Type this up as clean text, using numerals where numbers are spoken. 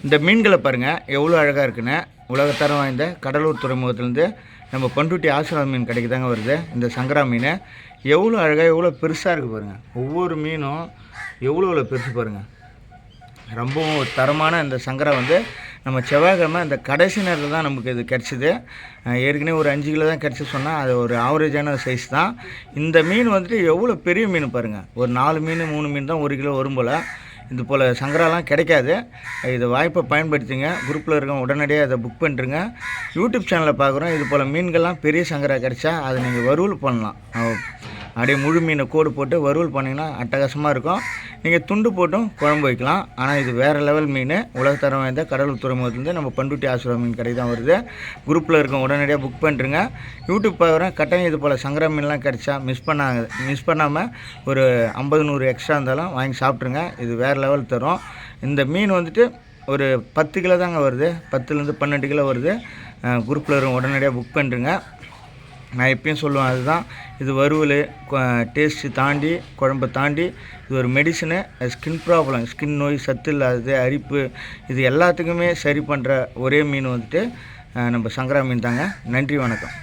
இந்த மீன்களை பாருங்கள் எவ்வளோ அழகாக இருக்குன்னு. உலகத்தரம் வாய்ந்த கடலூர் துறைமுகத்துலேருந்து நம்ம பண்ருட்டி ஆசிரம மீன் கிடைக்குதாங்க வருது. இந்த சங்கரா மீன் எவ்வளோ அழகாக எவ்வளோ பெருசாக இருக்குது பாருங்கள். ஒவ்வொரு மீனும் எவ்வளோ பெருசு பாருங்கள். ரொம்பவும் தரமான இந்த சங்கரா வந்து நம்ம செவ்வாய்க்கிழமை இந்த கடைசி நேரத்தில் தான் நமக்கு இது கிடச்சிது. ஏற்கனவே ஒரு 5 கிலோ தான் கிடச்சி சொன்னால் அது ஒரு ஆவரேஜான சைஸ் தான். இந்த மீன் வந்துட்டு எவ்வளோ பெரிய மீன் பாருங்கள். ஒரு 4 மீன் 3 மீன் தான் 1 கிலோ வரும் போல். இது போல் சங்கராலாம் கிடைக்காது. இது வாய்ப்பை பயன்படுத்திங்க. குரூப்பில் இருக்கவங்க உடனடியாக அதை புக் பண்ணிட்டுருங்க. யூடியூப் சேனலில் பார்க்குறோம். இது போல் மீன்கள்லாம் பெரிய சங்கரா கிடச்சா அதை நீங்கள் வறுவல் பண்ணலாம். அப்படியே முழு மீனை கோடு போட்டு வறுவல் பண்ணிங்கன்னா அட்டகாசமாக இருக்கும். நீங்கள் துண்டு போட்டும் குழம்பு வைக்கலாம். ஆனால் இது வேறு லெவல் மீன். உலகத்தரம் வாய்ந்த கடலூர் துறைமுகத்துலேருந்து நம்ம பண்ருட்டி ஆசிரம மீன் கடை தான் வருது. குரூப்பில் இருக்கவங்க உடனடியாக புக் பண்ணிட்டுருங்க. யூடியூப் பார்க்குறேன் கட்டாயம் இது போல் சங்கரா மீன்லாம் கிடச்சா மிஸ் பண்ணாமல் ஒரு 50-100 எக்ஸ்ட்ரா இருந்தாலும் வாங்கி சாப்பிட்ருங்க. இது வேறு லெவல் தரும். இந்த மீன் வந்துட்டு ஒரு 10 கிலோ தாங்க வருது. 10லேருந்து 12 கிலோ வருது. குரூப்பில் இருக்கவங்க உடனடியாக புக் பண்ணிட்டுருங்க. நான் எப்பயும் சொல்லுவேன் அதுதான். இது வறுவல் டேஸ்ட்டு தாண்டி குழம்பை தாண்டி இது ஒரு மெடிசனு. ஸ்கின் ப்ராப்ளம், ஸ்கின் நோய், சத்து இல்லாதது, அரிப்பு, இது எல்லாத்துக்குமே சரி பண்ணுற ஒரே மீன் வந்துட்டு நம்ம சங்கரா மீன் தாங்க. நன்றி, வணக்கம்.